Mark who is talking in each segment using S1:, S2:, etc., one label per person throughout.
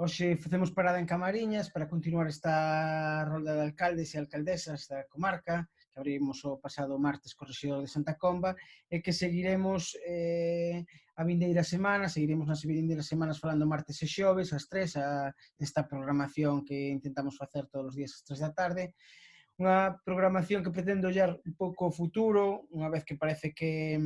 S1: Hoxe facemos parada en Camariñas para continuar esta rolda de alcaldes e alcaldesas da comarca que abrimos o pasado martes co rexedor de Santa Comba e que seguiremos a vindeira semana, seguiremos nas vindeiras semanas falando martes e xoves ás 3 desta programación que intentamos facer todos os días ás 3 da tarde. Unha programación que pretende ollar un pouco o futuro, unha vez que parece que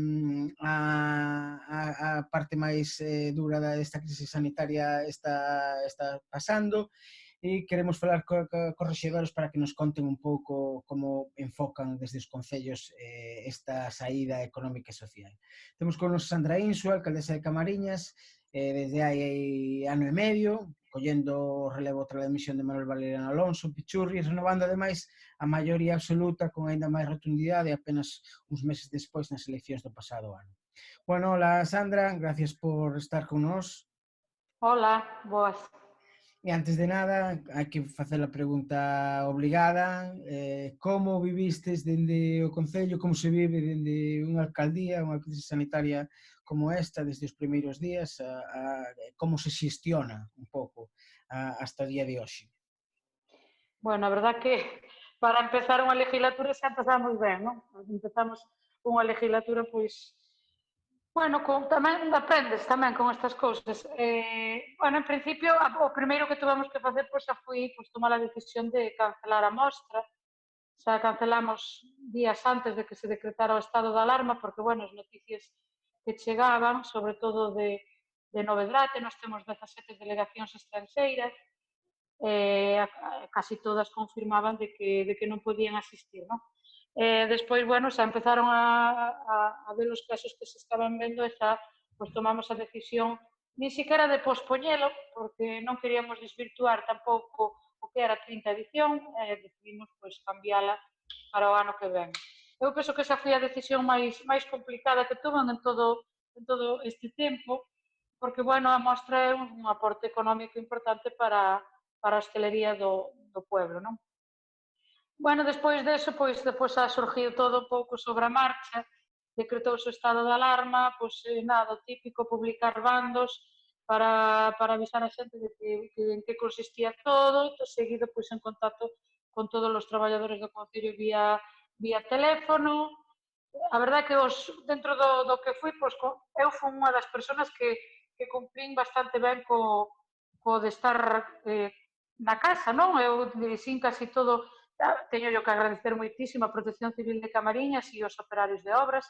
S1: a parte máis dura desta crise sanitaria está pasando, e queremos falar cos rexedores para que nos conten un pouco como enfocan desde os concellos esta saída económica e social. Temos con nos Sandra Insua, alcaldesa de Camariñas, desde hai ano e medio, collendo o relevo tras a demisión de Manuel Valeriano Alonso, Pichurri, renovando ademais a maioría absoluta con aínda máis rotundidade apenas uns meses despois nas eleccións do pasado ano. Bueno, hola Sandra, gracias por estar con nós.
S2: Hola, boas.
S1: E antes de nada, hai que facer a pregunta obligada. Como vivistes dende o Concello, como se vive dende unha alcaldía, unha crise sanitaria como esta, desde os primeiros días, como se xestiona un pouco hasta o día de hoxe?
S2: Bueno, a verdad que para empezar unha legislatura xa empezamos ben, non? Empezamos unha legislatura, pois, bueno, tamén aprendes tamén con estas cousas. Bueno, en principio, o primeiro que tuvemos que facer, pois, xa foi tomar a decisión de cancelar a mostra. Xa cancelamos días antes de que se decretara o estado de alarma, porque, bueno, as noticias que chegaban, sobre todo de Novedrate, nós temos 17 delegacións estranxeiras, casi todas confirmaban de que non podían asistir, non? Despois, bueno, xa empezaron a ver os casos que se estaban vendo e xa pues, tomamos a decisión nin siquiera de pospoñelo, porque non queríamos desvirtuar tampouco o que era a 30 edición, decidimos pues, cambiala para o ano que ven. Eu penso que esa foi a decisión máis complicada que tuvan en todo este tempo, porque, bueno, a mostra é un aporte económico importante para a hostelería do pueblo, non? Bueno, despois deso, pois, depois ha surgido todo un pouco sobre a marcha, decretouse o estado de alarma, pois, nada, o típico, publicar bandos para avisar a xente de que en que consistía todo, seguido, pois, en contacto con todos os traballadores do Concello vía teléfono. A verdade é que dentro do que fui, pois, eu fui unha das persoas que cumplín bastante ben co de estar na casa, non? Eu sin casi todo, teño yo que agradecer moitísimo a Protección Civil de Camariñas e os operarios de obras,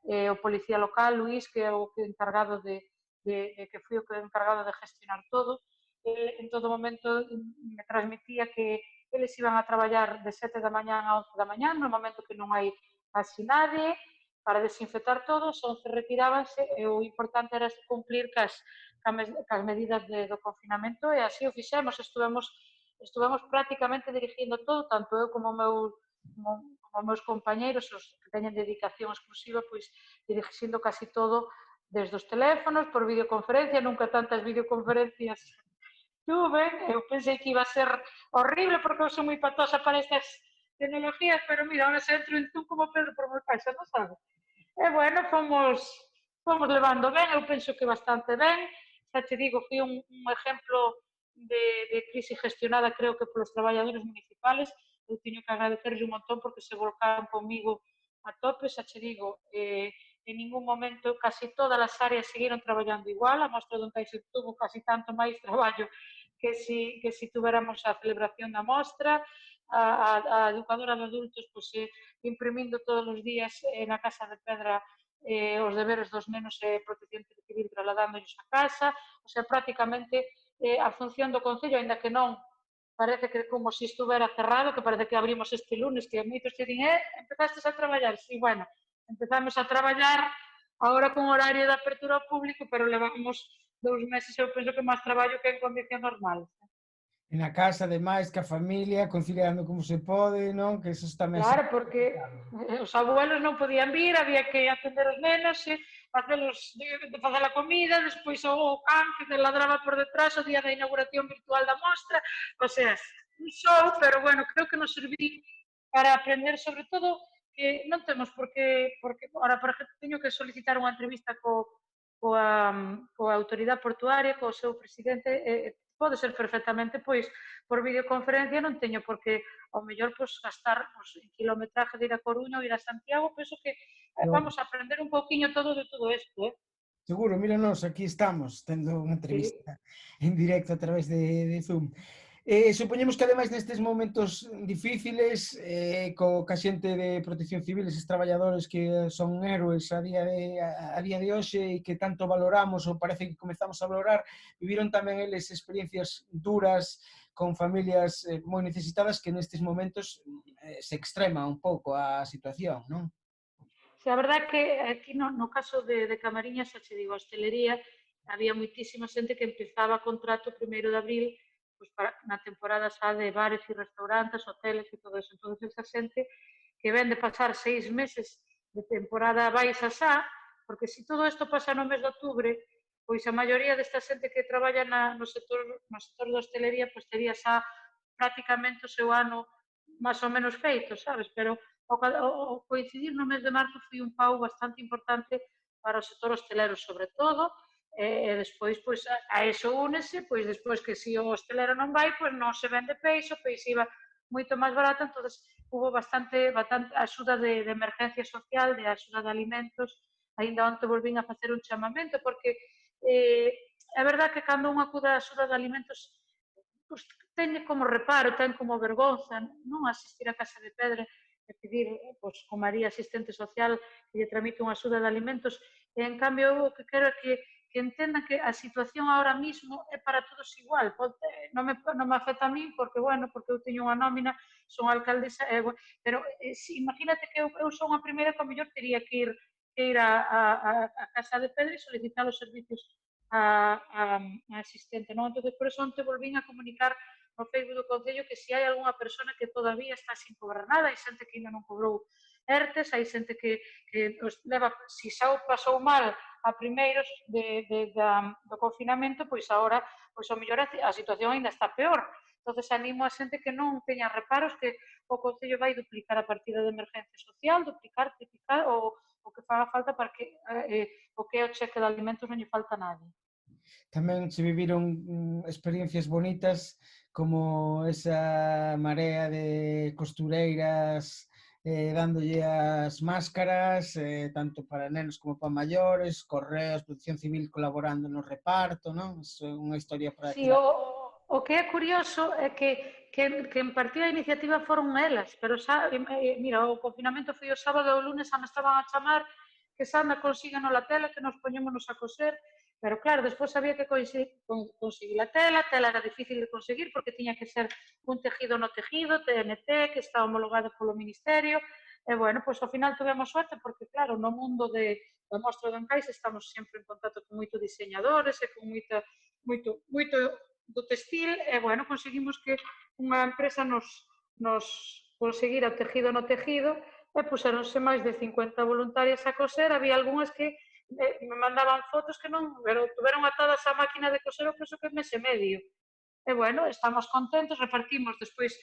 S2: o policía local, Luís, que é o encargado que fui o encargado de gestionar todo, en todo momento me transmitía que eles iban a traballar de 7 da mañá a 11 da mañá, no momento que non hai así nadie, para desinfectar todo, os 11 retirábanse e o importante era cumplir cas medidas do confinamento e así o fixemos, estuvemos prácticamente dirigindo todo, tanto eu como meus compañeiros, os que teñen dedicación exclusiva, pois dirigindo casi todo desde os teléfonos, por videoconferencia, nunca tantas videoconferencias tuve, eu pensei que iba a ser horrible porque eu sou moi patosa para estas tecnologías, pero mira, ahora se entro en Zoom como Pedro por moi caixa, non sabes? E bueno, fomos levando ben, eu penso que bastante ben, xa te digo, fui un exemplo de crise gestionada, creo que polos traballadores municipales, eu teño que agradecerles un montón porque se volcaron comigo a tope, xa te digo, en ningún momento, casi todas as áreas seguiron traballando igual, a mostra do Encaixo tuvo casi tanto máis traballo que si tuveramos a celebración da mostra, a educadora de adultos pues, imprimindo todos os días na Casa de Pedra os deberes dos nenos e protección civil trasladándolos a casa, o sea, prácticamente a función do Concello, ainda que non parece que como se estuvera cerrado, que parece que abrimos este lunes, que moitos te din, empezastes a traballar, sí, bueno, empezamos a traballar agora con horario de apertura ao público, pero levamos 2 meses, eu penso que máis traballo que en condición normal.
S1: E na casa, ademais, que a familia, conciliando como se pode, non? Que eso tamén...
S2: Claro, porque os abuelos non podían vir, había que atender os nenos, facer a comida, despois o can que ladraba por detrás o día da inauguración virtual da mostra, o sea, un show, pero bueno, creo que nos serví para aprender, sobre todo, que non temos porque ahora, por exemplo, teño que solicitar unha entrevista coa autoridade portuaria, co seu presidente, pode ser perfectamente, pois, por videoconferencia non teño por que, ao mellor, pois, gastar en kilometraje de ir a Coruña ou ir a Santiago, penso que vamos a aprender un pouquiño todo de todo isto,
S1: Seguro, mira nós, aquí estamos, tendo unha
S2: Sí.
S1: entrevista en directo a través de Zoom. Supoñemos que ademais nestes momentos difíciles, ca xente de Protección Civil, eses traballadores que son héroes a día de hoxe e que tanto valoramos ou parece que comezamos a valorar, viviron tamén eles experiencias duras con familias moi necesitadas que nestes momentos se extrema un pouco a situación, non?
S2: Sí, a verdade é que aquí no caso de Camariñas, xa che digo, a hostelería, había moitísima xente que empezaba contrato o 1º de abril pois na temporada xa de bares e restaurantes, hoteles e todo eso. Entón, esa xente que ven de pasar 6 meses de temporada baixa xa, porque se todo isto pasa no mes de outubro, pois a maioría desta xente que traballa no sector da hostelería pois tería xa prácticamente o seu ano máis ou menos feito, sabes? Pero o coincidir no mes de marzo foi un pau bastante importante para o sector hostelero, sobre todo, e despois, pois, a eso únese, pois, despois que se o hostelero non vai, pois non se vende peixe, o peixe iba moito máis barato, entonces hubo bastante axuda de emergencia social, de axuda de alimentos, aínda onte volvín a facer un chamamento, porque é verdade que cando un acuda a axuda de alimentos, pois, teñe como reparo, ten como vergonza, non asistir a Casa de Pedra e pedir, pois, como María asistente social, que lle tramite unha axuda de alimentos, e en cambio o que quero é que entendan que a situación ahora mismo é para todos igual, non me afecta a min porque, bueno, porque eu teño unha nómina, son alcaldesa, pero imagínate que eu son a primeira que ao mellor tería que ir a Casa de Pedra e solicitar os servicios a asistente, non? Entón, por eso onte volvín a comunicar no Facebook do Concello que se hai algunha persona que todavía está sin cobrar nada, hai xente que ainda non cobrou ERTES, hai xente que leva, se xa o pasou mal a primeiros do confinamento, pois agora, pois ao mellor a situación ainda está peor. Entonces animo a xente que non teña reparos, que o Concello vai duplicar a partida de emergencia social, duplicar, triplicar o que faga falta para que o que é o cheque de alimentos non lle falta a nadie.
S1: Tamén se viviron experiencias bonitas como esa marea de costureiras dándolle as máscaras, tanto para nenos como para maiores, Correos, Protección Civil colaborando no reparto, non? É unha historia para
S2: Sí,
S1: quedar.
S2: o que é curioso é que en partida a iniciativa foron elas, pero xa, mira, o confinamento foi o sábado e o lunes xa me estaban a chamar que Sandra consíganos a tela, que nos poñémonos a coser, pero claro, despois había que conseguir a tela era difícil de conseguir porque tiña que ser un tejido no tejido, TNT, que está homologado polo Ministerio, e bueno, pois ao final tuvemos suerte porque claro, no mundo da mostra do Encaixe estamos sempre en contacto con moitos diseñadores e con moito do textil e, bueno, conseguimos que unha empresa nos conseguira o tejido no tejido e puseronse máis de 50 voluntarias a coser, había algunhas que me mandaban fotos que non, pero tuveron atadas á máquina de coser o penso que mes e medio. E, bueno, estamos contentos, repartimos despois,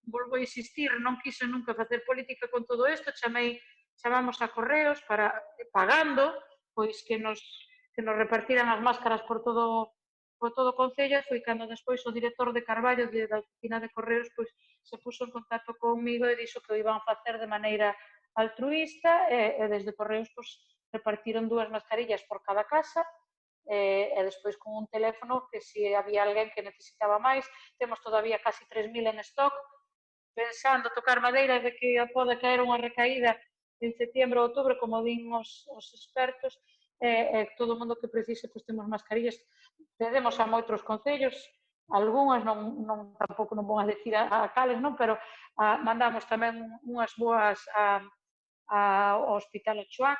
S2: volvo a insistir, non quise nunca facer política con todo isto, chamamos a Correos para, pagando, pois que nos repartiran as máscaras por todo o Concello, foi cando despois o director de Carballo da oficina de Correos pois se puso en contacto comigo e dixo que o iban facer de maneira altruista e desde Correos pois repartiron 2 mascarillas por cada casa e despois con un teléfono que se había alguén que necesitaba máis, temos todavía casi 3.000 en stock, pensando tocar madeira de que pode caer unha recaída en setembro ou outubro, como din os expertos, todo o mundo que precise, pois temos mascarillas, pedemos a moitos concellos, algunhas tampouco non vou a decir a cales, non, pero mandamos tamén unhas boas ao Hospital Ochoa,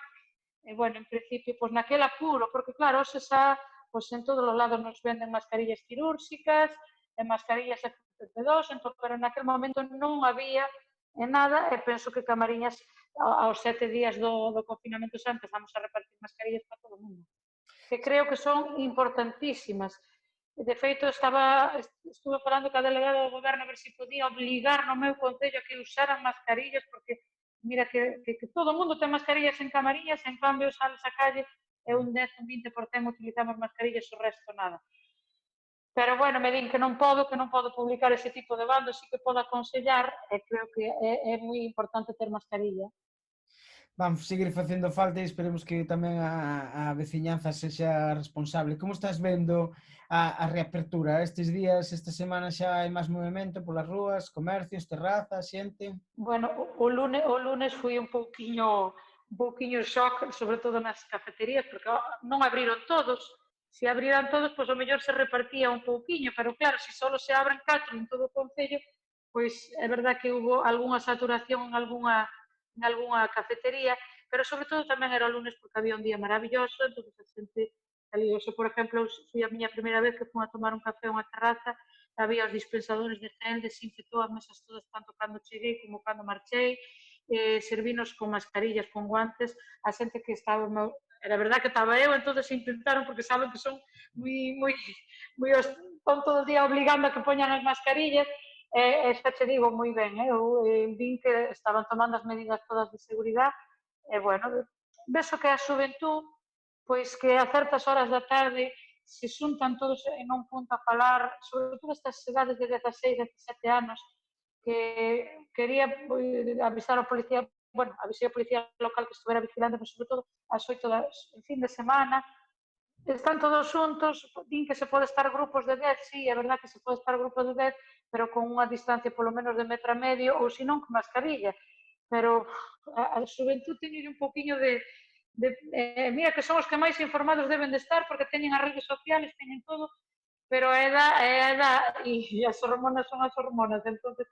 S2: e, bueno, en principio, pois naquel apuro, porque claro, hoxe xa, pois en todos os lados nos venden mascarillas quirúrxicas, e mascarillas FFP2, entón, pero naquel momento non había nada, e penso que Camariñas, aos 7 días do confinamento xa empezamos a repartir mascarillas para todo o mundo, que creo que son importantísimas. De feito, estuve falando ca delegada do goberno a ver se podía obligar no meu concello a que usaran mascarillas, porque mira que todo o mundo ten mascarillas en Camariñas, en cambio sales á calle e un 10, un 20% utilizamos mascarillas, o resto nada. pero bueno, me din que non podo publicar ese tipo de bandos, sí que podo aconsellar, e creo que é moi importante ter mascarilla.
S1: Vamos seguir facendo falta e esperemos que tamén a veciñanza sexa responsable. Como estás vendo a reapertura? Estes días, esta semana xa hai máis movimento polas rúas, comercios, terrazas, xente?
S2: Bueno, o lunes fui un pouquiño shock, sobre todo nas cafeterías, porque non abriron todos. Se abriran todos, pois o mellor se repartía un pouquiño, pero claro, se só se abren 4 en todo o Concello, pois é verdad que hubo algunha saturación en algunha cafetería, pero sobre todo tamén era o lunes porque había un día maravilloso, entón a xente salíose, por exemplo, foi a miña primeira vez que fui a tomar un café a unha terraza, había os dispensadores de gel, desinfectou as mesas todas tanto cando cheguei como cando marchei, servinos con mascarillas, con guantes, a xente que estaba, era verdad que estaba eu, entón intentaron, porque saben que son moi están todo o día obligando a que poñan as mascarillas, xa che digo moi ben, eu vin que estaban tomando as medidas todas de seguridade, e bueno, vexo que a xuventud, pois que a certas horas da tarde se xuntan todos en un punto a falar, sobre todo estas edades de 16, 17 anos, que quería avisar ao policía, bueno, avisei ao policía local que estuvera vigilando, pero sobre todo ás 8 das fin de semana, están todos xuntos, din que se pode estar grupos de 10, sí, é verdad que se pode estar grupos de 10, pero con unha distancia polo menos de metro e medio, ou senón con mascarilla. Pero a xuventud teñe un poquinho mira que son os que máis informados deben de estar, porque teñen as redes sociales, teñen todo, pero e as hormonas son as hormonas, entonces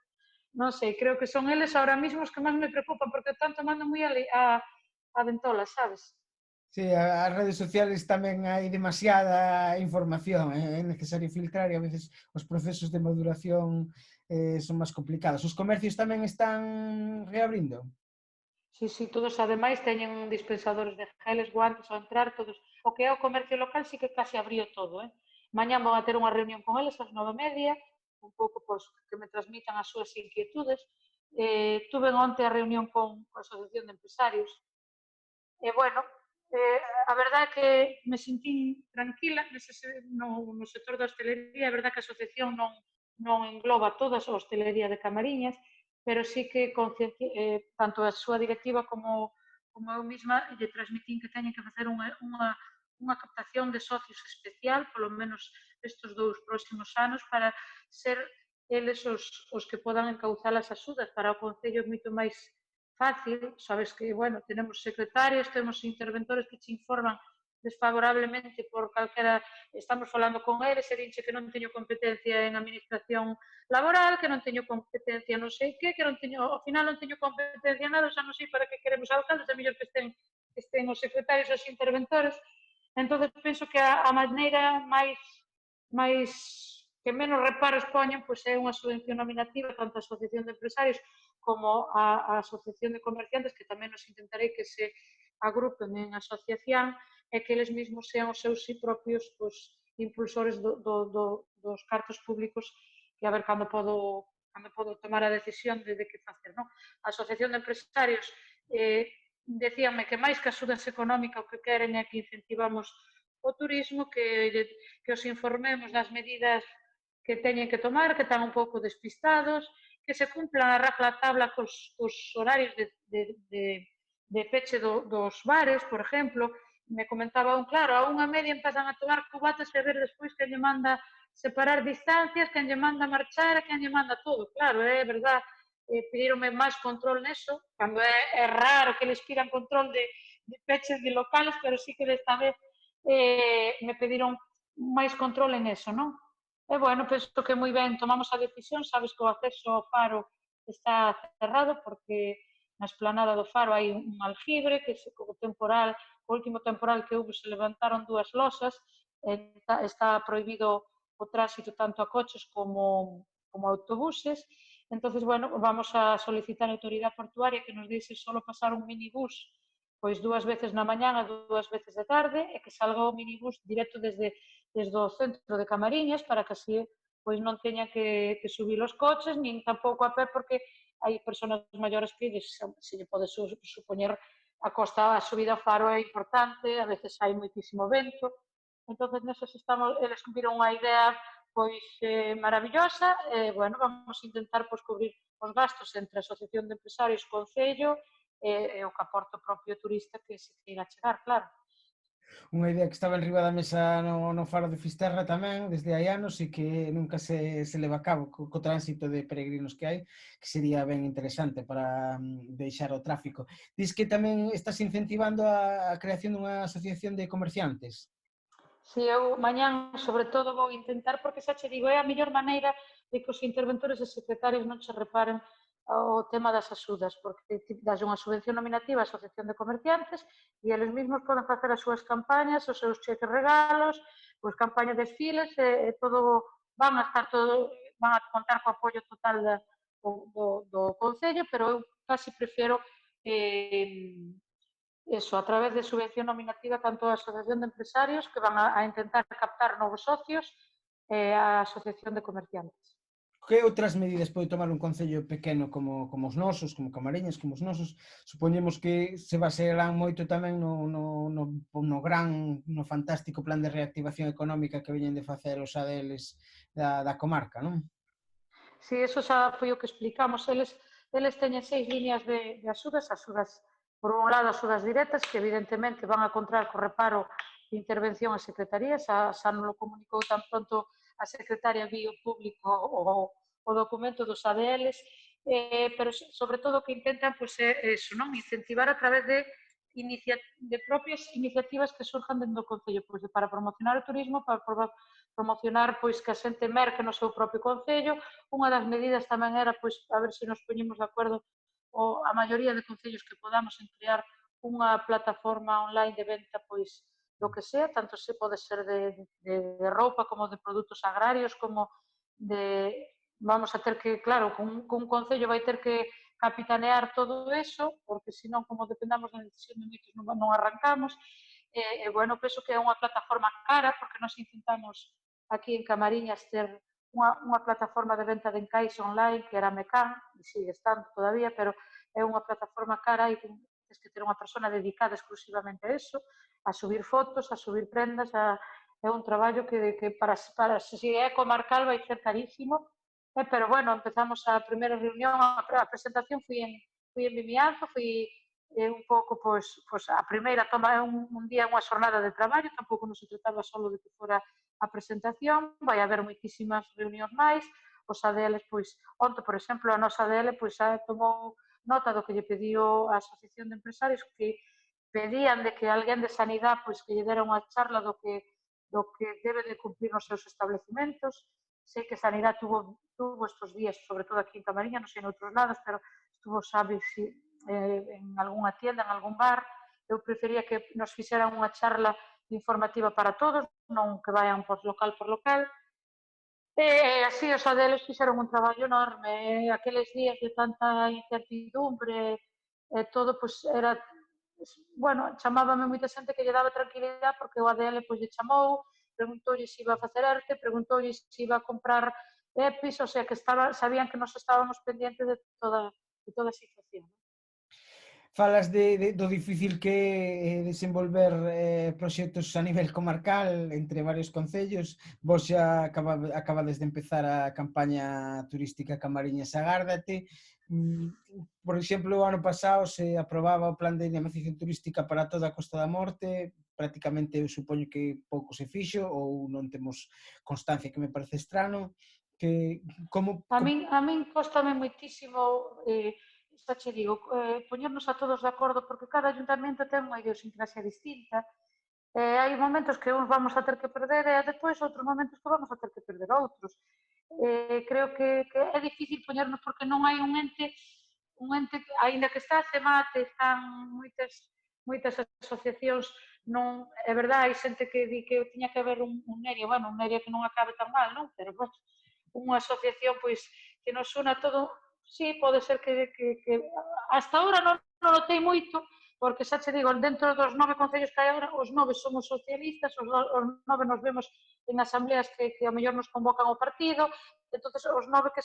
S2: non sei, creo que son eles ahora mismo os que máis me preocupan, porque están tomando moi a ventola, sabes?
S1: Sí, as redes sociales tamén hai demasiada información, é necesario filtrar e a veces os procesos de maduración son máis complicados. Os comercios tamén están reabrindo?
S2: Sí, sí, todos ademais teñen dispensadores de geles, guantes ao entrar, todos. O que é o comercio local sí que case abriu todo, eh? Mañán vou a ter unha reunión con eles ás 9:30, un pouco pois, que me transmitan as súas inquietudes. Tuve onte a reunión con a Asociación de Empresarios. E, bueno, a verdade é que me sentín tranquila no sector da hostelería. É verdade que a asociación non engloba toda a hostelería de Camariñas, pero sí que tanto a súa directiva como eu mesma lle transmitín que teñen que facer unha captación de socios especial, polo menos estes 2 próximos anos, para ser eles os que podan encauzar as axudas para o Concello moito máis fácil. Sabes que, bueno, tenemos secretarios, temos interventores que che informan desfavorablemente por calquera, estamos falando con eles e dinche que non teño competencia en administración laboral, que non teño competencia non sei que non teño, ao final non teño competencia en nada, xa non sei para que queremos alcaldes, é mellor que estén os secretarios e os interventores. Entón, penso que a maneira máis que menos reparos poñen, pois é unha subvención nominativa tanto a Asociación de Empresarios como a Asociación de Comerciantes, que tamén nos intentarei que se agrupen en asociación e que eles mesmos sean os seus propios impulsores dos cartos públicos, que a ver cando podo tomar a decisión de que facer. Non? A Asociación de Empresarios decíanme que máis que axudas económicas o que queren é que incentivamos o turismo, que os informemos das medidas que teñen que tomar, que están un pouco despistados, que se cumplan a rajatabla cos horarios de peche dos bares, por exemplo. Me comentaba claro, a 1:30 empezan a tomar cubatas e a ver despois quen lle manda separar distancias, quen lle manda marchar, quen lle manda todo. Claro, é verdad, pedironme máis control neso, cando é raro que les pidan control de peches de locales, pero sí que desta vez me pediron máis control en eso, non? E, bueno, penso que moi ben tomamos a decisión, sabes que o acceso ao faro está cerrado porque na esplanada do faro hai un aljibre que o último temporal que houve se levantaron 2 losas, está prohibido o tránsito tanto a coches como a autobuses. Entonces, bueno, vamos a solicitar a autoridade portuaria que nos dice solo pasar un minibús pois 2 veces na mañán e 2 veces de tarde, e que salga o minibús directo desde o centro de Camariñas, para que así pois non teña que subir os coches, nin tampouco a pé, porque hai persoas maiores que se lle pode supoñer a subida ao faro é importante, a veces hai moitísimo vento. Entonces, neses estamos, eles viron unha idea pois maravillosa, bueno, vamos a intentar pois cubrir os gastos entre a Asociación de Empresarios, Concello e o que aporta o propio turista que se queira chegar, claro.
S1: Unha idea que estaba enriba da mesa no Faro de Fisterra tamén, desde hai anos, e que nunca se leva a cabo co tránsito de peregrinos que hai, que sería ben interesante para deixar o tráfico. Dis que tamén estás incentivando a creación dunha asociación de comerciantes.
S2: Si eu mañán, sobre todo, vou intentar, porque xa che digo, é a mellor maneira de que os interventores e secretarios non che reparen o tema das axudas, porque ti das unha subvención nominativa á Asociación de Comerciantes e eles mesmos poden facer as súas campañas, os seus cheques regalos, os campañas de desfiles, e todo van a estar todo, van a contar co apoio total do Concello, pero eu casi prefiro eso, a través de subvención nominativa tanto a Asociación de Empresarios, que van a intentar captar novos socios, e a Asociación de Comerciantes.
S1: Que outras medidas pode tomar un concello pequeno como os nosos, como Camariñas, como os nosos? Supoñemos que se basearán moito tamén no gran, no fantástico plan de reactivación económica que veñen de facer os ADLs da comarca, non?
S2: Si, eso xa foi o que explicamos. Eles teñen 6 líneas de axudas, por un lado, axudas directas, que evidentemente van a contar co reparo de intervención a secretaría, xa non lo comunicou tan pronto a secretaria vía público o documento dos ADLs, pero sobre todo o que intentan pois, é eso, non? Incentivar a través de propias iniciativas que surjan dentro do Concello, pois, para promocionar o turismo, para promocionar pois que a xente merque no seu propio concello. Unha das medidas tamén era pois a ver se nos poñemos de acordo a maioría de concellos que podamos en crear unha plataforma online de venta pois do que sea, tanto se pode ser de roupa como de produtos agrarios, como de vamos a ter que, claro, cun concello vai ter que capitanear todo eso, porque senón, como dependamos da decisión de moitos, non arrancamos. Bueno, penso que é unha plataforma cara, porque nós intentamos aquí en Camariñas ter unha plataforma de venta de encaixe online, que era Mecan, e sigue estando todavía, pero é unha plataforma cara e tens que ter unha persona dedicada exclusivamente a eso, a subir fotos, a subir prendas, é un traballo que para se é comarcal vai ser carísimo, pero bueno, empezamos a primeira reunión, a presentación fui en Vimianzo, fui un pouco, pois a primeira toma un día unha xornada de traballo, tampouco non se trataba só de que fora a presentación, vai haber moitísimas reunións máis, os ADLs, pois, onte, por exemplo, a nosa ADL pois, xa tomou nota do que lle pediu a Asociación de Empresarios, que pedían de que alguén de sanidade pois, que lle dera unha charla do que debe de cumplir nos seus establecimentos. Sei que Sanidade tuvo estes días, sobre todo aquí en Camariña, non sei en outros lados, pero estuvo, sabes, en algunha tienda, en algún bar. Eu prefería que nos fixeran unha charla informativa para todos, non que vayan por local. Así os ADLs fixeron un traballo enorme. Aqueles días de tanta incertidumbre, todo, pois, era bueno, chamábame moita xente que lle daba tranquilidade porque o ADL pois lle chamou, preguntoulle se iba a facer ERTE, preguntoulle se iba a comprar EPIs, o sea que sabían que nos estábamos pendientes de toda a situación.
S1: Falas do difícil que é desenvolver proxectos a nivel comarcal entre varios concellos. Vos xa acabades de empezar a campaña turística Camariñas Agárdate. Por exemplo, o ano pasado se aprobaba o plan de dinamización turística para toda a Costa da Morte. Prácticamente eu supoño que pouco se fixo ou non temos constancia, que me parece estrano. Que, como...
S2: A min costame moitísimo, xa che digo, poñernos a todos de acordo, porque cada ayuntamento ten unha idiosincrasia distinta. Hai momentos que uns vamos a ter que perder e depois outros momentos que vamos a ter que perder outros. Creo que é difícil poñernos porque non hai un ente, aínda que está a CEMAT, están moitas asociacións, non, é verdade, hai xente que di que tiña que haber un NERIA, bueno, un NERIA que non acabe tan mal, non? Pero, bueno, unha asociación, pois, que nos una todo, sí, pode ser que hasta ahora non notei moito, porque xa che digo, dentro dos 9 concellos que hai agora, os 9 somos socialistas, os 9 nos vemos en asambleas que a mellor nos convocan o partido, entonces os 9 que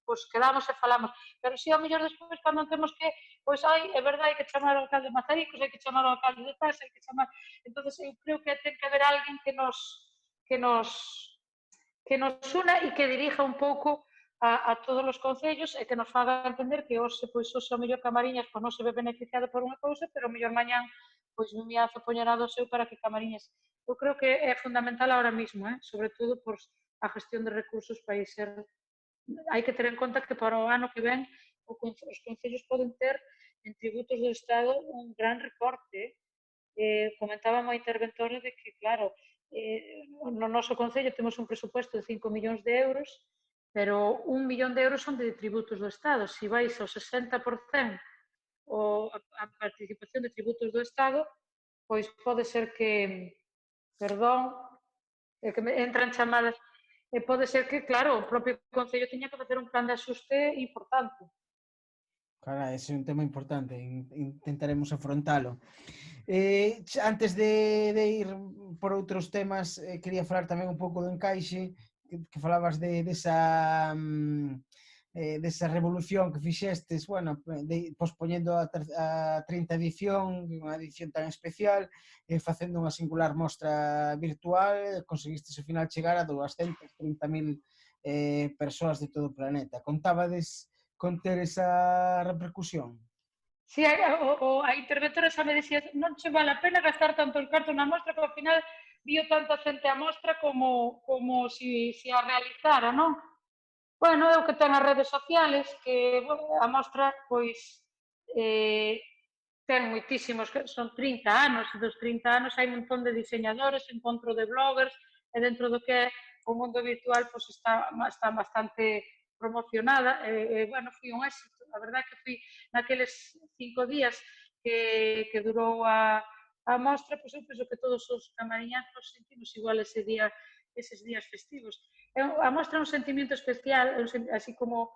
S2: pois quedamos e falamos, pero si ao mellor despois cando temos que, pois é verdade, hai que chamar ao alcalde de Mazaricos, hai que chamar ao alcalde de Paz, hai que chamar, entonces eu creo que ten que haber alguén que nos que nos una e que dirija un pouco a todos os concellos e que nos faga entender que hoxe, pois, hoxe o mellor Camariñas pois, non se ve beneficiado por unha cousa, pero o mellor mañán pois Vimianzo poñerá do seu para que Camariñas. Eu creo que é fundamental ahora mismo, sobre todo por a gestión de recursos para ser. Hai que ter en conta que para o ano que ven os concellos poden ter en tributos do Estado un gran recorte. Comentaba a interventora de que, claro, no noso concello temos un presupuesto de 5 millóns de euros, pero 1 millón de euros son de tributos do Estado. Se vais ao 60% a participación de tributos do Estado, pois pode ser que, perdón, que me entran chamadas, pode ser que, claro, o propio Concello tiña que facer un plan de axuste importante.
S1: Cara, ese é un tema importante, intentaremos afrontalo. Antes de ir por outros temas, quería falar tamén un pouco do encaixe, que falabas desa revolución que fixestes, bueno, pospoñendo a 30 edición, unha edición tan especial, facendo unha singular mostra virtual, conseguistes ao final chegar a 230.000 persoas de todo o planeta. Contabades con ter esa repercusión?
S2: Si, a interventora xa me dicía, non che vale a pena gastar tanto el carto na mostra, que ao final vio tanta xente a mostra como si a realizara, non? Bueno, é o que ten as redes sociales, que a mostra, pois, ten moitísimos, son 30 anos, e dos 30 anos hai un montón de diseñadores, encontro de bloggers, e dentro do que é o mundo virtual, pois está bastante promocionada, bueno, foi un éxito, a verdade que fui naqueles 5 días que durou a mostra, pois eu penso que todos os camariñazos sentimos igual eses días festivos. A mostra é un sentimento especial, así como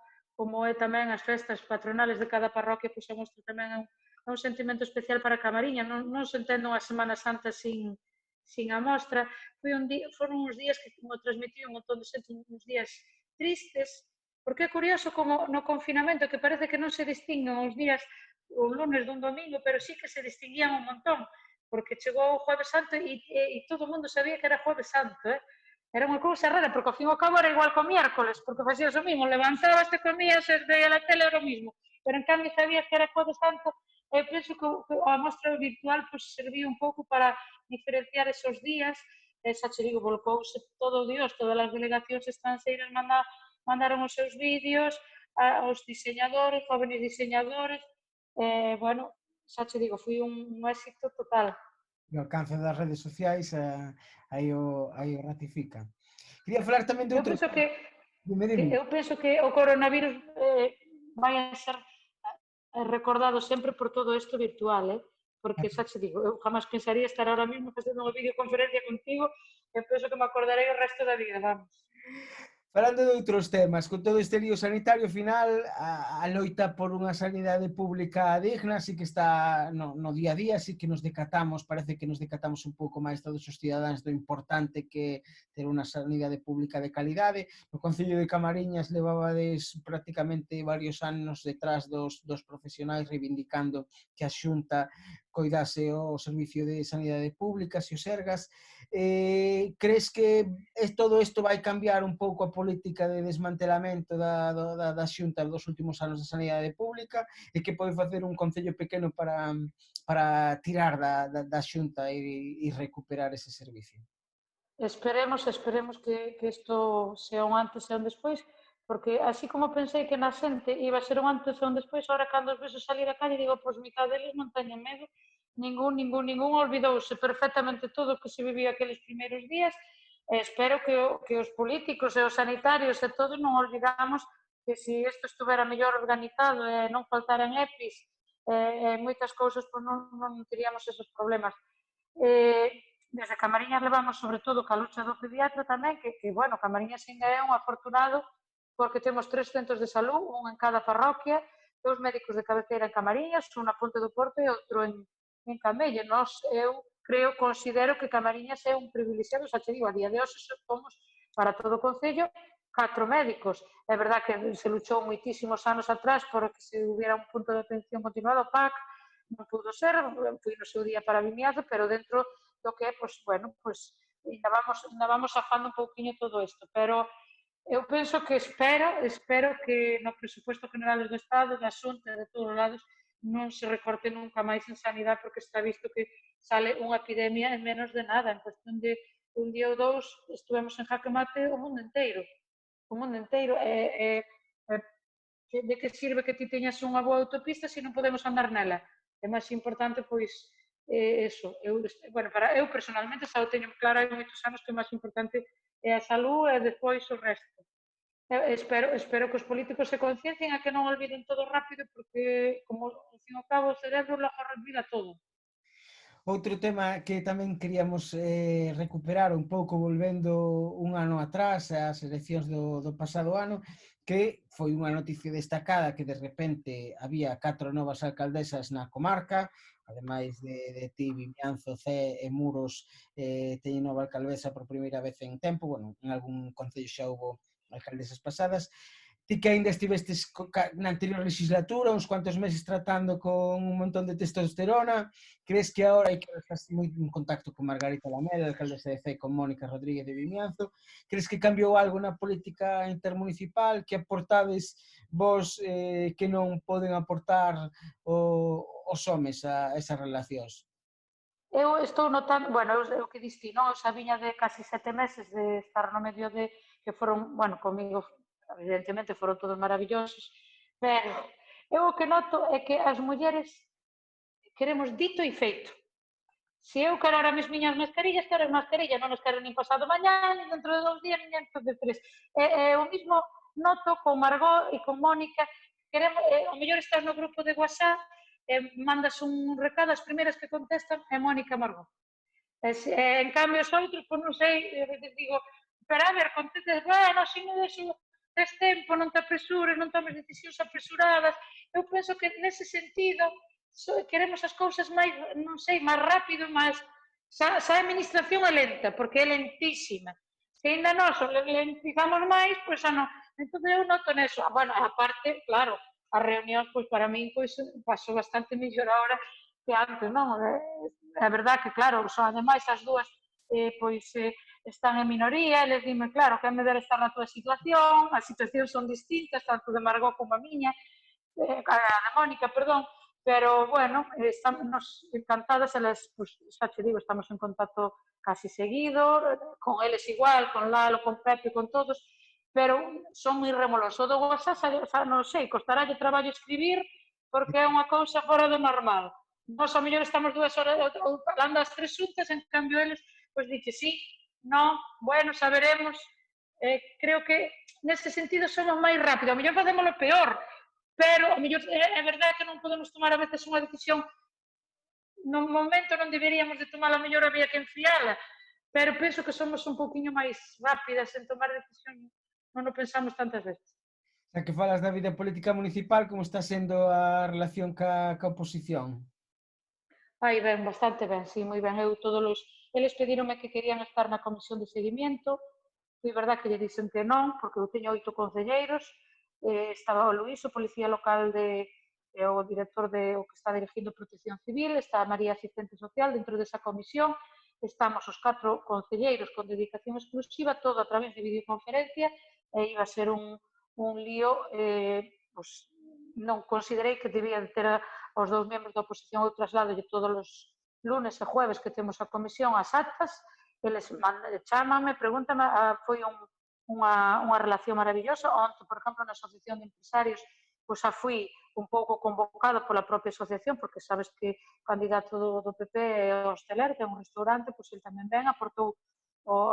S2: é tamén as festas patronales de cada parroquia, pois a mostra tamén é un sentimento especial para Camariña, non se entende unha Semana Santa sin a mostra. Foron uns días que como transmití un montón de xente, uns días tristes, porque é curioso como no confinamento que parece que non se distinguen os días o lunes dun domingo, pero sí que se distinguían un montón, porque chegou o Jueves Santo e todo o mundo sabía que era Jueves Santo, Era unha cousa rara, porque ao fin e ao cabo era igual co miércoles, porque facías o mismo, levantabas, te comías, veía a tele, era o mismo, pero en cambio sabías que era Jueves Santo. Eu penso que a mostra virtual pues, serviu un pouco para diferenciar esos días, xa che digo, volcouse todo o Dios, todas as delegacións estranxeiras mandaron os seus vídeos, aos diseñadores, jóvenes diseñadores, bueno, xa che digo, foi un éxito total.
S1: O alcance das redes sociais aí o ratifica. Quería falar tamén de outro...
S2: Eu penso que o coronavirus vai a ser recordado sempre por todo isto virtual, porque xa che digo, eu jamás pensaría estar ahora mesmo facendo unha videoconferencia contigo e penso que me acordarei o resto da vida, vamos.
S1: Falando de outros temas, con todo este lío sanitario, ao final, a loita por unha sanidade pública digna sí que está no día a día, sí que nos decatamos, parece que nos decatamos un pouco máis todos os cidadáns do importante que ter unha sanidade pública de calidade. No Concello de Camariñas levabades prácticamente varios anos detrás dos profesionais reivindicando que a Xunta coidase o Servicio de Sanidade Pública, se o Sergas. Crees que todo isto vai cambiar un pouco a política de desmantelamento da Xunta dos últimos anos da sanidade pública e que pode facer un concello pequeno para tirar da Xunta e recuperar ese servicio?
S2: Esperemos que isto sea un antes e un despois, porque así como pensei que na xente iba a ser un antes e un despois, ahora cando os vexo salir a calle digo, pois mitad deles non teñen medo, ningún olvidouse perfectamente todo o que se vivía aqueles primeiros días, e espero que os políticos e os sanitarios e todos non olvidamos que se isto estuvera mellor organizado e non faltaran EPIs e moitas cousas, pois non teríamos esos problemas. Desde Camariñas levamos sobre todo ca lucha do pediatra tamén, que bueno, Camariñas ainda é un afortunado porque temos 3 centros de salud, un en cada parroquia, 2 médicos de cabeceira en Camariñas, un na Ponte do Porto e outro en Camelle. Considero que Camariñas é un privilexiado, xa che digo, a día de hoxe somos para todo o Concello 4 médicos. É verdad que se luchou moitísimos anos atrás porque se hubiera un punto de atención continuado, PAC, non pudo ser, foi no seu día para Vimianzo, pero dentro do que é, pois, bueno, pois, ainda vamos afando un pouquiño todo isto, pero eu penso que espero que no presupuesto general do Estado, da Xunta, de todos os lados, non se recorte nunca máis en sanidade porque está visto que sale unha epidemia en menos de nada, en cuestión de un día ou dous estuvemos en jaque mate o mundo inteiro, de que sirve que ti teñas unha boa autopista se non podemos andar nela? É máis importante, pois, eso. Bueno, eu personalmente xa o teño claro hai moitos anos que o máis importante é a salud e depois o resto. Espero que os políticos se conciencien a que non olviden todo rápido porque, como, ao fin e ao cabo, o cerebro logo olvida todo.
S1: Outro tema que tamén queríamos recuperar un pouco volvendo un ano atrás ás eleccións do pasado ano, que foi unha noticia destacada que de repente había 4 novas alcaldesas na comarca, ademais de ti, Vimianzo, Cee e Muros, teñen nova alcaldesa por primeira vez en tempo, bueno, en algún concello xa houbo alcaldesas pasadas. Ti que ainda estivestes na anterior legislatura, uns cuantos meses tratando con un montón de testosterona, crees que agora, e que estás moi en contacto con Margarita Lamela, alcaldesa de Cee, con Mónica Rodríguez de Vimianzo, crees que cambiou algo na política intermunicipal, que aportades vos que non poden aportar os homes a esas relacións?
S2: Eu estou notando, bueno, o que diste, non? Eu xa viña de casi 7 meses de estar no medio de, que foron, bueno, comigo, evidentemente foron todos maravillosos, pero eu o que noto é que as mulleres queremos dito e feito. Se eu quero ahora as miñas mascarillas, quero as mascarillas, non os quero nin pasado mañá, nin dentro de 2 días, nin dentro de 3. O mismo noto con Margot e con Mónica, queremos, ao mellor estás no grupo de WhatsApp, mandas un recado, as primeiras que contestan é Mónica e Margot. En cambio, os outros, pois non sei, digo, pero a ver, contestes, bueno, se non deixo, tes tempo, non te apresures, non tomes decisións apresuradas. Eu penso que nese sentido queremos as cousas máis, non sei, máis rápido, máis... Xa a administración é lenta, porque é lentísima. Se ainda nós o lentizamos máis, pois xa non. Entón eu noto neso. Bueno, aparte, claro, as reunións, pois para min, pois paso bastante mellor ahora que antes, non? É verdade que, claro, son ademais as dúas, pois, están en minoría, eles dime, claro, que me debe estar na túa situación, as situacións son distintas, tanto de Margot como a miña, a de Mónica, perdón, pero, bueno, estamos encantadas, eles, pues, xa te digo, estamos en contacto casi seguido, con eles igual, con Lalo, con Pepe, con todos, pero son moi remolosos. O do WhatsApp, xa non sei, costarálle traballo escribir, porque é unha cousa fora do normal. Nós, ao mellor, estamos 2 horas falando as 3 xuntas, en cambio, eles, pois, dice, sí, non, bueno, saberemos. Creo que, nese sentido, somos máis rápidos. Ao mellor facémoslo peor, pero a mellor é verdade que non podemos tomar a veces unha decisión no momento, non deberíamos de tomar, a mellor había que enfriala, pero penso que somos un pouquiño máis rápidas en tomar decisión, non o pensamos tantas veces.
S1: Xa que falas da vida política municipal, como está sendo a relación ca oposición?
S2: Ai, ben, bastante ben, sí, moi ben. Eles pedironme que querían estar na comisión de seguimiento, foi verdad que lle dixen que non, porque eu teño 8 concelleiros, estaba o Luís, o policía local o director o que está dirigindo Protección Civil, está a María Asistente Social dentro desa comisión, estamos os 4 concelleiros con dedicación exclusiva, todo a través de videoconferencia, e iba a ser un lío, pues, non considerei que debía de ter aos 2 membros da oposición, eu traslado todos os lunes e jueves que temos a comisión as actas, eles chámanme, pregúntame, foi unha relación maravillosa. Onte, por exemplo, na Asociación de Empresarios, pois xa fui un pouco convocada pola propia asociación, porque sabes que o candidato do PP é o hostelero, que é un restaurante, pois ele tamén ven, aportou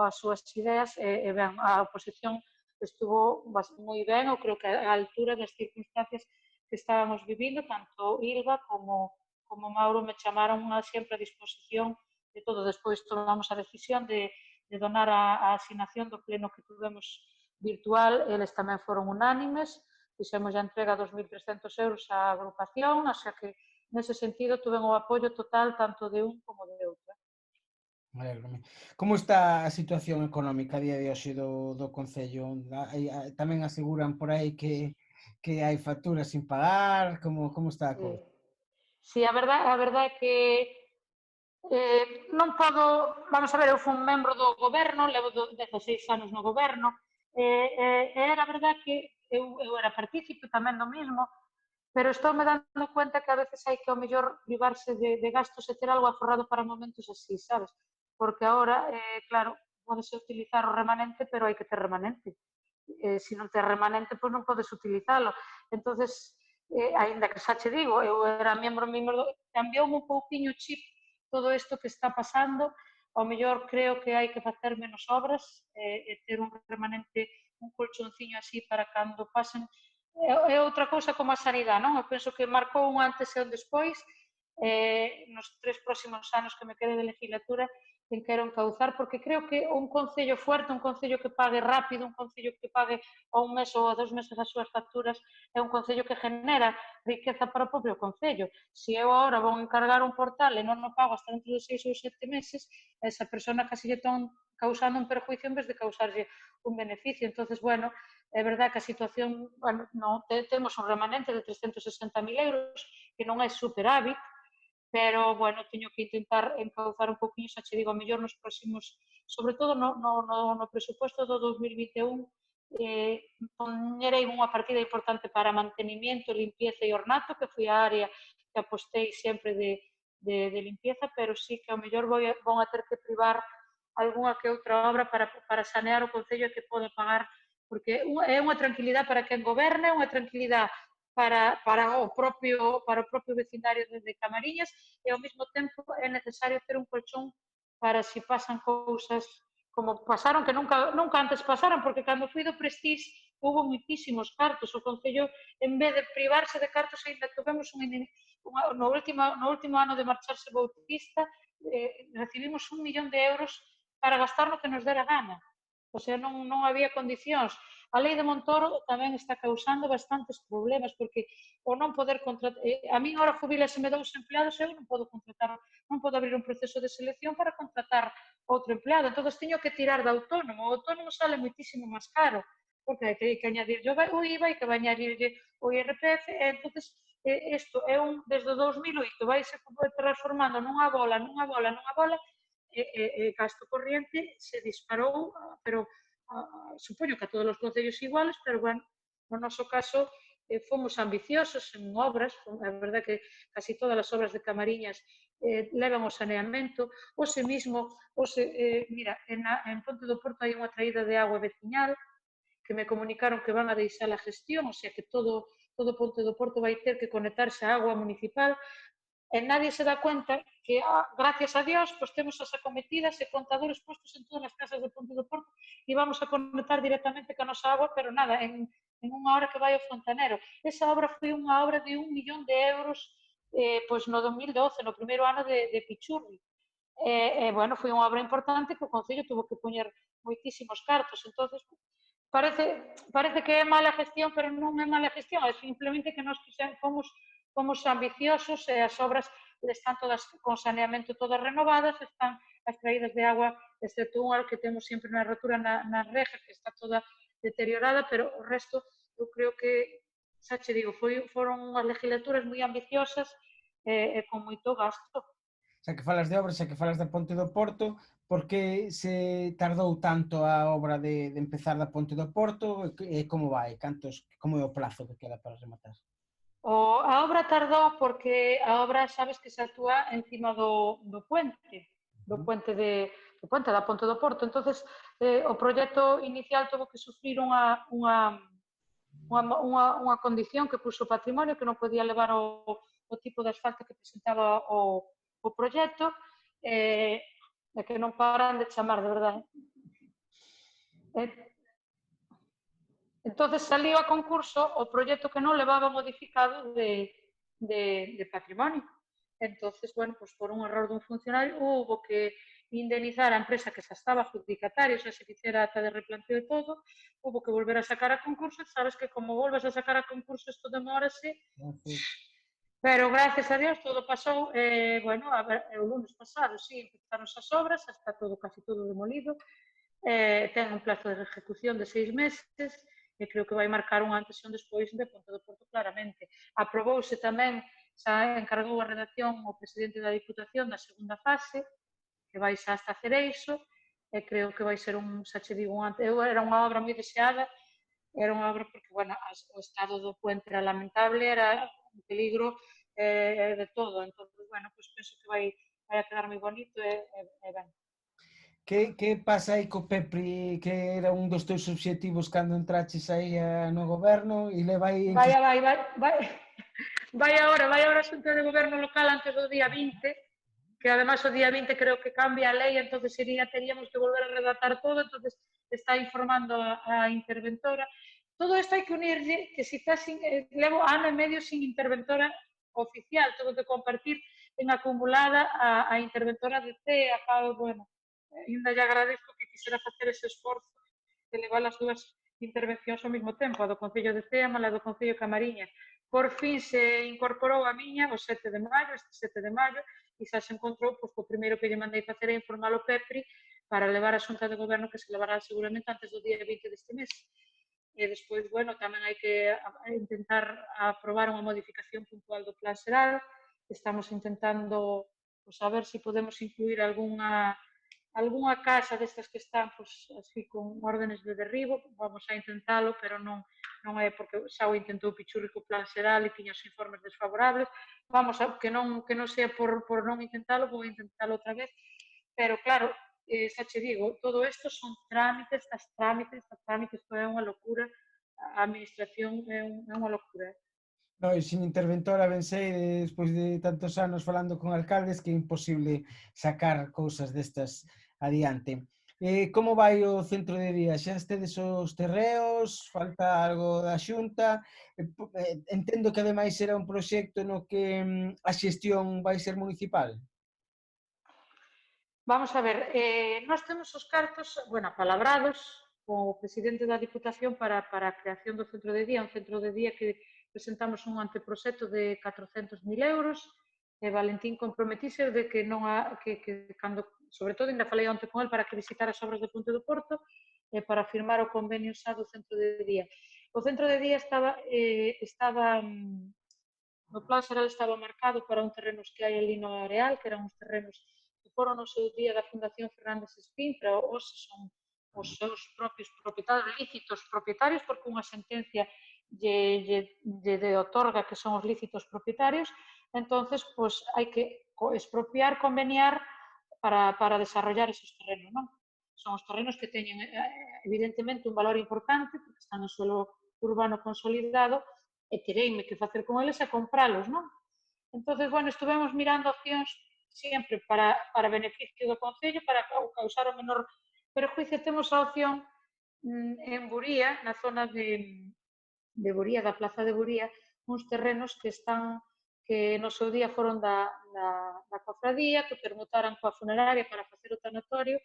S2: as súas ideas, e ben, a oposición estuvo moi ben, eu creo que a altura das circunstancias que estábamos vivindo, tanto Ilva como Mauro me chamaron sempre a disposición de todo. Despois tomamos a decisión de donar a asignación do pleno que tuvemos virtual, eles tamén foron unánimes, fixemos a entrega dos 1.300 euros á agrupación, xa que nese sentido tuven o apoio total tanto de un como de outro.
S1: Alégrome. Como está a situación económica a día de hoxe do Concello? Tamén aseguran por aí que hai facturas sin pagar, como está a cousa?
S2: Sí, a verdade é que Non podo, vamos a ver, eu fui un membro do goberno, levo 16 anos no goberno, e era verdad que eu era partícipe tamén do mismo, pero estou me dando cuenta que a veces hai que ao mellor privarse de gastos e ter algo aforrado para momentos así, sabes? Porque agora, claro, podes utilizar o remanente, pero hai que ter remanente. Se non tes remanente, pois non podes utilizalo. Entonces, aínda que xa che digo, eu era membro, cambioume un pouquiño o chip todo isto que está pasando, ao mellor creo que hai que facer menos obras e ter un remanente, un colchonciño así para cando pasen. É outra cousa como a sanidade, non? Eu penso que marcou un antes e un despois, nos 3 próximos anos que me quede de legislatura, en quero encauzar, porque creo que un concello fuerte, un concello que pague rápido, un concello que pague a un mes ou a 2 meses as súas facturas, é un concello que genera riqueza para o propio concello. Se eu agora vou encargar un portal e non o pago hasta dentro de 6 ou 7 meses, esa persona casi lle están causando un perjuicio en vez de causarlle un beneficio. Entonces, bueno, é verdad que a situación, bueno, no, temos un remanente de 360.000 euros, que non é superávit, pero, bueno, teño que intentar encauzar un poquinho, xa che digo, a mellor nos próximos, sobre todo no presupuesto do 2021, poñerei unha partida importante para mantenimiento, limpieza e ornato, que foi a área que apostei sempre de limpieza, pero sí que ao mellor vão a ter que privar algunha que outra obra para sanear o Concello que pode pagar, porque é unha tranquilidade para quen goberna, é unha tranquilidade para o propio vecindario de Camariñas e ao mesmo tempo é necesario ter un colchón para se pasan cousas como pasaron, que nunca antes pasaron, porque cando fui do Prestige houve muitísimos cartos, o Concello en vez de privarse de cartos ainda tuvemos no último ano de marcharse Bautista, recibimos 1 millón de euros para gastar no que nos dera gana. O sea, non había condicións. A lei de Montoro tamén está causando bastantes problemas, porque o non poder contratar... A min ahora jubiláseme 2 empleados, eu non podo contratar, non podo abrir un proceso de selección para contratar outro empleado. Entón, teño que tirar de autónomo. O autónomo sale muitísimo máis caro, porque hai que añadirlle o IVA, hai que añadirlle o IRPF, entón, isto é desde o 2008 vai se transformando nunha bola, e gasto corriente se disparou, pero supoño que a todos os concellos iguales, pero bueno, no noso caso fomos ambiciosos en obras, é verdad que casi todas as obras de Camariñas levan o saneamento, mira, en Ponte do Porto hai unha traída de agua veciñal, que me comunicaron que van a deixar a gestión, o sea que todo Ponte do Porto vai ter que conectarse á agua municipal, e nadie se dá cuenta que, gracias a Dios, pues temos as acometidas e contadores postos en todas as casas de Ponte do Porto e vamos a conectar directamente ca nosa agua, pero nada, en unha hora que vai ao fontanero. Esa obra foi unha obra de 1 millón de euros pois no 2012, no primeiro ano de Pichurri. Bueno, foi unha obra importante que o Concello tuvo que poñer moitísimos cartos. Entonces, parece que é mala gestión, pero non é mala gestión, é simplemente que nós fomos ambiciosos e as obras están todas con saneamento todas renovadas, están as traídas de agua, excepto unha que temos sempre na rotura na reja, que está toda deteriorada, pero o resto, eu creo que, xa che digo, foron unhas legislaturas moi ambiciosas e con moito gasto.
S1: Xa que falas de obras, xa que falas da Ponte do Porto, por que se tardou tanto a obra de empezar da Ponte do Porto e como vai? Como é o plazo que queda para rematar?
S2: A obra tardou porque a obra, sabes que se actúa encima do puente da Ponte do Porto. Entonces, o proxecto inicial tuvo que sufrir unha condición que puxo o patrimonio, que non podía levar o tipo de asfalto que presentaba o proxecto, e que non paran de chamar, de verdade. Entonces saliu a concurso o proxecto que non levaba modificado de patrimonio. Entonces, bueno, pues por un error dun funcionario hubo que indemnizar a empresa que xa estaba adjudicataria, xa se fixera ata de replanteo e todo, hubo que volver a sacar a concurso, sabes que como volves a sacar a concurso isto demórase, pero gracias a Dios todo pasou, bueno, o lunes pasado, sí, empezaron as obras, está casi todo demolido, ten un plazo de ejecución de 6 meses, e creo que vai marcar un antes e un despois de Ponte do Porto claramente. Aprobouse tamén xa encargou a redacción o presidente da Diputación da segunda fase, que vai xa hasta Cereixo, e creo que vai ser xa che digo, era unha obra moi deseada, era unha obra porque, bueno, o estado do puente era lamentable, era un peligro de todo, entón, bueno, pues penso que vai a quedar moi bonito e ben.
S1: Que pasa aí co Pepri, que era un dos teus obxectivos cando entraches aí no goberno e leva aí...
S2: Vai agora a xunta de goberno local antes do día 20, que además o día 20 creo que cambia a lei, entonces teríamos que volver a redactar todo, entonces está informando a interventora. Todo isto hai que unirlle, que si está levo ano e medio sin interventora oficial, tengo que compartir en acumulada a interventora de C, bueno, ainda lle agradezco que quixera facer ese esforzo de levar as dúas intervencións ao mesmo tempo, a do Concello de Cea, a do Concello de Camariñas. Por fin se incorporou a miña o 7 de maio, este 7 de maio, e xa se encontrou, pois, o primeiro que lle mandei facer é informar o Pepri para levar a xunta de goberno que se levará seguramente antes do día 20 deste mes. E despois, bueno, tamén hai que intentar aprobar unha modificación puntual do plan xeral, estamos intentando a ver se podemos incluir algunha casa destas que están así con órdenes de derribo, vamos a intentalo, pero non é porque xa o intentou Pichurri co plan xeral e tiña os informes desfavorables, vamos a que non sea por non intentalo, vou intentalo outra vez, pero claro, xa che digo, todo isto son trámites, isto é unha locura, a administración é unha locura.
S1: No, e sin interventora ben sei, despois de tantos anos falando con alcaldes, que é imposible sacar cousas destas adiante. Como vai o centro de día? Xa estedes os terreos? Falta algo da xunta? Entendo que ademais era un proxecto no que a xestión vai ser municipal.
S2: Vamos a ver, nós temos os cartos, bueno, apalabrados co presidente da Diputación para a creación do centro de día, un centro de día que presentamos un anteproxecto de 400.000 euros, e Valentín comprometise de que non que cando, sobre todo, ainda falei onte con el para que visitara as obras de Ponte do Porto e para firmar o convenio xa do centro de día. O centro de día estaba no plan xeral estaba marcado para un terrenos que hai ali no Areal, que eran uns terrenos que foron no seu día da Fundación Fernández Espín, pero hoxe son os seus propios propietarios, lícitos propietarios, porque unha sentencia lle otorga que son os lícitos propietarios, entonces, pois, hai que expropiar, conveniar para desarrollar esos terrenos, non? Son os terrenos que teñen, evidentemente, un valor importante, porque están en suelo urbano consolidado, e tereime que facer con eles e compralos, non? Entonces, bueno, estuvemos mirando opcións sempre para beneficio do Concello, para causar o menor perjuicio. Temos a opción en Buría, na zona de Buría, da Plaza de Buría, uns terrenos que no seu día foron da cofradía, que permutaran coa funeraria para facer o tanatorio,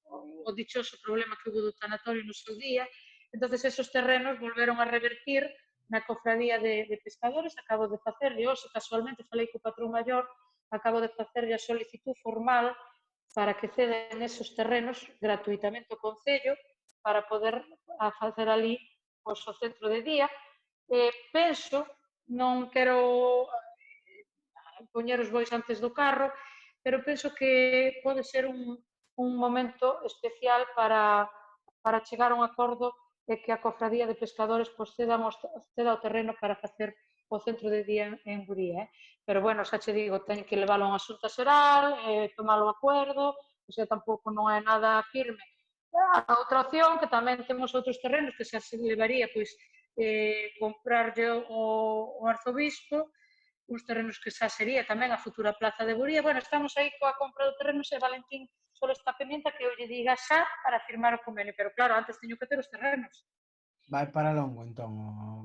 S2: o dichoso problema que hubo do tanatorio no seu día. Entonces, esos terrenos volveron a revertir na cofradía de pescadores, acabo de facerlle hoxe, casualmente falei co patrón maior, acabo de facerlle a solicitud formal para que ceden esos terrenos gratuitamente ao Concello para poder facer ali o centro de día. Penso, non quero poñer os bois antes do carro, pero penso que pode ser un momento especial para chegar a un acordo e que a cofradía de pescadores ceda o terreno para facer o centro de día en Buría. Pero, bueno, xa che digo, teño que leválo a unha xunta xeral, tomar o acordo, o sea, tampouco non é nada firme. A outra opción, que tamén temos outros terrenos que xa se levaría, pois, comprarlle o arzobispo, uns terrenos que xa sería tamén a futura Plaza de Buría. Bueno, estamos aí coa compra do terreno e Valentín só está pendiente que eu lle diga xa para firmar o convenio, pero claro, antes teño que ter os terrenos.
S1: Vai para longo, entón,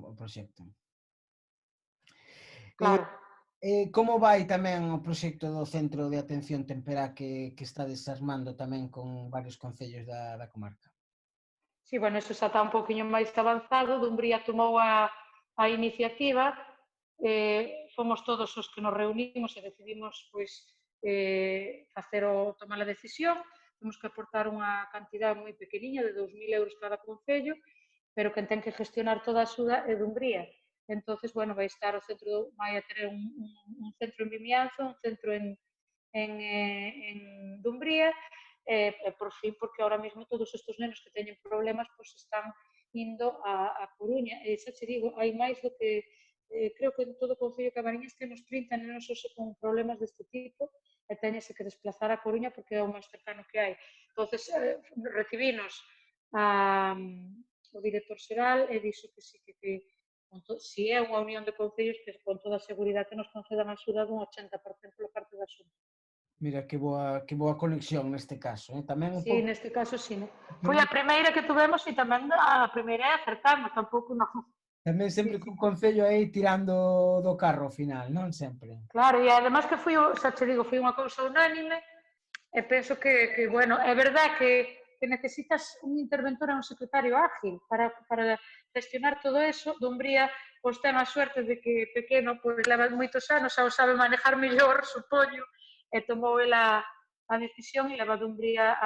S1: o proxecto.
S2: Claro.
S1: Como vai tamén o proxecto do Centro de Atención Temperá que está desarmando tamén con varios concellos da comarca?
S2: Sí, bueno, eso xa está un poquinho máis avanzado, Dumbría tomou a iniciativa, fomos todos os que nos reunimos e decidimos pois tomar a decisión, temos que aportar unha cantidad moi pequeniña de 2.000 euros cada concello, pero quen ten que gestionar toda a axuda é Dumbría. entonces, bueno, vai estar o centro, vai a ter un centro en Vimianzo, un centro en Dumbría, por fin, porque ahora mismo todos estes nenos que teñen problemas pois están indo a Coruña. E xa che digo, hai máis do que, creo que en todo o Concello de Camariñas temos 30 nenos hoxe con problemas deste tipo e teñese que desplazar a Coruña porque é o máis cercano que hai. Entonces, recibinos o director xeral e dixo que sí, que si é unha unión de concellos, que con toda a seguridade que nos concedan a axuda dun 80% pola parte da Xunta.
S1: Mira, que boa conexión neste caso. Tamén un
S2: Sí,
S1: pouco...
S2: neste caso sí. Foi a primeira que tuvemos e tamén a primeira é acertamos, tampouco non.
S1: Tamén
S2: Sí,
S1: sempre
S2: sí.
S1: cun concello aí tirando do carro ao final, non sempre.
S2: Claro, e además que foi, xa che digo, foi unha cousa unánime e penso que bueno, é verdad que necesitas un interventor e un secretario ágil para gestionar todo eso. Dumbría pois ten a suerte de que pequeno pois leva moitos anos, xa o sabe manejar mellor, supoño, e tomou ela a decisión e leva Dumbría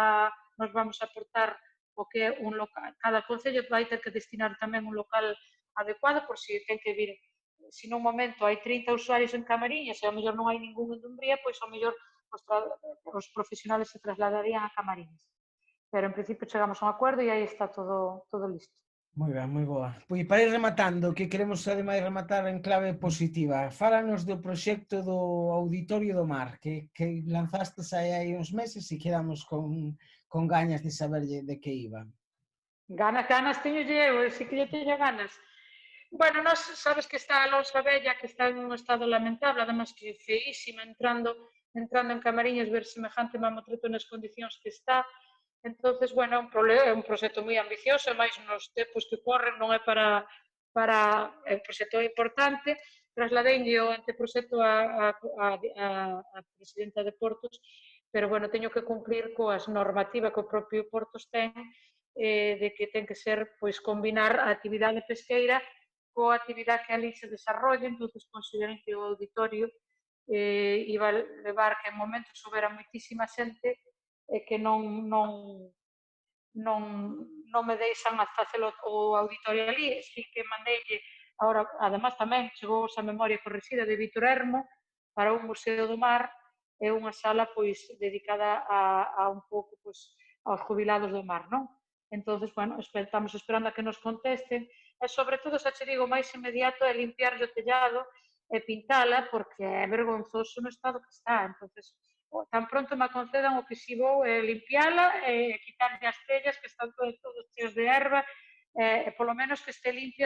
S2: nos vamos a aportar o que é un local. Cada concello vai ter que destinar tamén un local adecuado por si ten que vir, se nun momento hai 30 usuarios en Camariñas e ao mellor non hai ningún en Dumbría, pois ao mellor os profesionales se trasladarían a Camariñas. Pero en principio chegamos a un acuerdo e aí está todo listo.
S1: Moi ben, moi boa. Pois para ir rematando, que queremos ademais rematar en clave positiva, fálanos do proxecto do Auditorio do Mar, que lanzastes aí uns meses e quedamos con gañas de saber de que iba.
S2: Ganas teño eu, sí que lle teño ganas. Bueno, nós sabes que está Alonso Abella, que está en un estado lamentable, además que feísima, entrando en Camariñas, ver semejante mamotreto nas condicións que está. Entonces, bueno, é un proxecto moi ambicioso, e máis nos tempos que corren non é para é un proxecto importante. Trasladeinlle o anteproxecto a presidenta de Portos, pero, bueno, teño que cumplir coas normativas que o propio Portos ten, de que ten que ser, pois, combinar a actividade pesqueira coa actividade que ali se desarrolla. Entonces, consideren que o auditorio iba a levar que en momentos houbera moitísima xente e que non me deixan facelo o auditorio ali, así que mandeille, agora, además tamén chegou a memoria corrixida de Vítor Hermo para un museo do mar e unha sala pois dedicada a un pouco pois aos jubilados do mar, non? Entonces, bueno, estamos esperando a que nos contesten e sobre todo, xa che digo, máis inmediato é limpiar o tellado e pintala porque é vergonzoso no estado que está. Entonces, tan pronto me concedan o que si vou é limpiala e quitarlle as tellas que están todos cheos de erva e polo menos que este limpio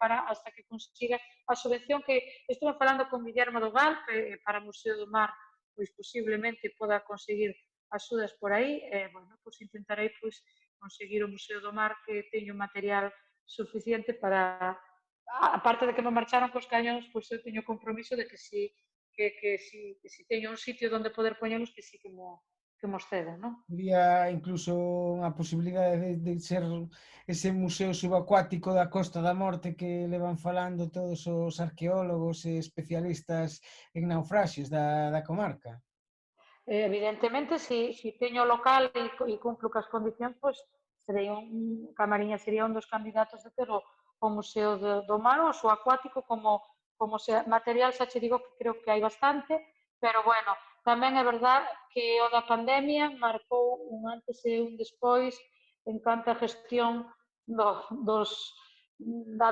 S2: para hasta que consiga a subvención que estuve falando con Guillermo do Gal para o Museo do Mar, pois posiblemente poda conseguir axudas por aí e, bueno, pois intentarei pois conseguir o Museo do Mar que teño material suficiente para, aparte de que me marcharon cos cañóns, pois eu teño compromiso de que si teño un sitio onde poder poñelos, que sí que mos ceden, non?
S1: Había incluso unha posibilidade de ser ese museo subacuático da Costa da Morte que levan falando todos os arqueólogos e especialistas en naufraxios da comarca.
S2: Evidentemente, si teño local e cumplo cas condicións, pois Camariña sería un dos candidatos de ter o Museo do Mar ou o acuático como material, xa che digo que creo que hai bastante, pero bueno, tamén é verdad que o da pandemia marcou un antes e un despois en canto a gestión da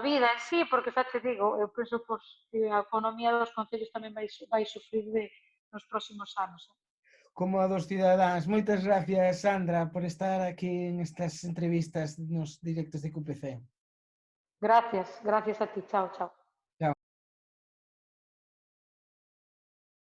S2: vida en sí, porque xa che digo, eu penso que a economía dos concellos tamén vai sufrir nos próximos anos.
S1: Como a dos cidadáns. Moitas gracias, Sandra, por estar aquí en estas entrevistas nos directos de QPC.
S2: Gracias a ti, chao, chao.